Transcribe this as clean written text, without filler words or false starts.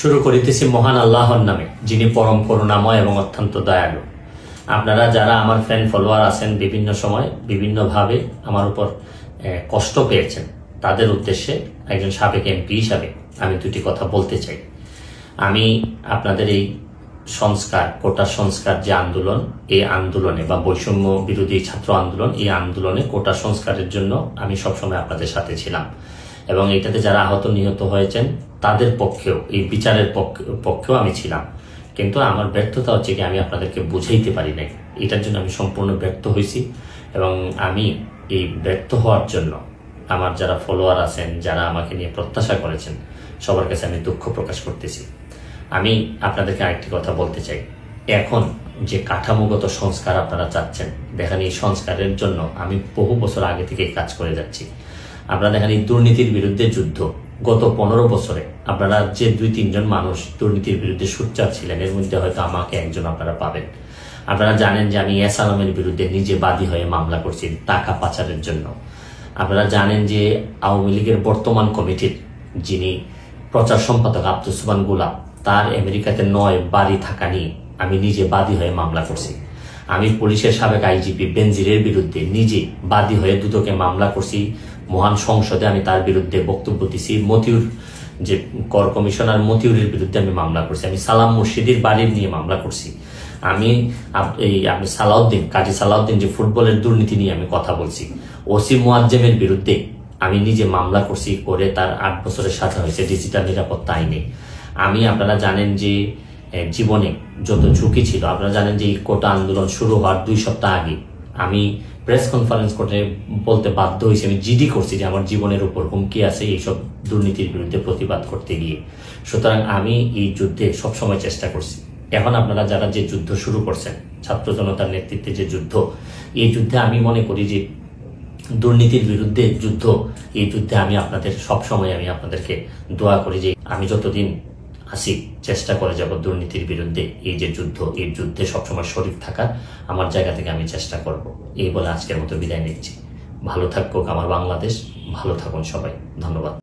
শুরু করিতেছি মহান আল্লাহর নামে, যিনি পরম করুণাময় এবং অত্যন্ত দয়ালু। আপনারা যারা আমার ফ্যান ফলোয়ার আছেন, বিভিন্ন সময় বিভিন্নভাবে আমার উপর কষ্ট পেয়েছেন, তাদের উদ্দেশ্যে একজন সাবেক এমপি হিসাবে আমি দুটি কথা বলতে চাই। আমি আপনাদের এই সংস্কার, কোটা সংস্কার যে আন্দোলন, এই আন্দোলনে বা বৈষম্য বিরোধী ছাত্র আন্দোলন, এই আন্দোলনে কোটা সংস্কারের জন্য আমি সবসময় আপনাদের সাথে ছিলাম এবং এটাতে যারা আহত নিহত হয়েছেন তাদের পক্ষেও, এই বিচারের পক্ষেও আমি ছিলাম। কিন্তু আমার ব্যর্থতা হচ্ছে কি, আমি আপনাদেরকে বুঝাইতে পারি নাই। এটার জন্য আমি সম্পূর্ণ ব্যর্থ হয়েছি এবং আমি এই ব্যর্থ হওয়ার জন্য আমার যারা ফলোয়ার আছেন, যারা আমাকে নিয়ে প্রত্যাশা করেছেন, সবার কাছে আমি দুঃখ প্রকাশ করতেছি। আমি আপনাদেরকে আরেকটি কথা বলতে চাই। এখন যে কাঠামোগত সংস্কার আপনারা চাচ্ছেন, দেখেন এই সংস্কারের জন্য আমি বহু বছর আগে থেকে কাজ করে যাচ্ছি। আপনারা দেখেন এই দুর্নীতির বিরুদ্ধে যুদ্ধ গত 15 বছরে আপনারা যে 2-3 জন মানুষ দুর্নীতির বিরুদ্ধে সোচ্চার ছিলেন, এর মধ্যে হয়তো আমাকে একজন আপনারা পাবেন। আপনারা জানেন যে আমি এস আলমের বিরুদ্ধে নিজে বাদী হয়ে মামলা করছি টাকা পাচারের জন্য। আপনারা জানেন যে আওয়ামী লীগের বর্তমান কমিটির যিনি প্রচার সম্পাদক আব্দুস সুবহান গোলাপ, তার আমেরিকাতে 9 বাড়ি থাকা নিয়ে আমি নিজে বাদী হয়ে মামলা করছি। আমি পুলিশের সাবেক আইজিপি বেনজিরের বিরুদ্ধে নিজে বাদী হয়ে দুদকে মামলা করছি। মহান সংসদে আমি তার বিরুদ্ধে বক্তব্য দিছি। মতিউর যে কর কমিশনার মতিউরের বিরুদ্ধে আমি মামলা করছি। আমি সালাম মুর্শিদির বাড়ির নিয়ে মামলা করছি। আমি সালাউদ্দিন, কাজী সালাউদ্দিন যে ফুটবলের দুর্নীতি নিয়ে আমি কথা বলছি। ওসি মুয়াজ্জেমের বিরুদ্ধে আমি নিজে মামলা করছি, করে তার 8 বছরের সাজা হয়েছে ডিজিটাল নিরাপত্তা আইনে। আপনারা জানেন যে জীবনে যত ঝুঁকি ছিল, আপনারা জানেন যে এই কোটা আন্দোলন শুরু হওয়ার 2 সপ্তাহ আগে আমি প্রেস কনফারেন্স করে বলতে বাধ্য হয়েছি, আমি জিডি করছি যে আমার জীবনের উপর হুমকি আছে এইসব দুর্নীতির বিরুদ্ধে প্রতিবাদ করতে গিয়ে। সুতরাং আমি এই যুদ্ধে সবসময় চেষ্টা করছি। এখন আপনারা যারা যে যুদ্ধ শুরু করছেন, ছাত্র জনতার নেতৃত্বে যে যুদ্ধ, এই যুদ্ধে আমি মনে করি যে দুর্নীতির বিরুদ্ধে যুদ্ধ, এই যুদ্ধে আমি আপনাদের সবসময় আমি আপনাদেরকে দোয়া করি যে আমি যতদিন আসি চেষ্টা করে যাব দুর্নীতির বিরুদ্ধে এই যে যুদ্ধ, এই যুদ্ধে সবসময় শরীক থাকার আমার জায়গা থেকে আমি চেষ্টা করব। এই বলে আজকের মতো বিদায় নিচ্ছি। ভালো থাকুক আমার বাংলাদেশ, ভালো থাকুন সবাই। ধন্যবাদ।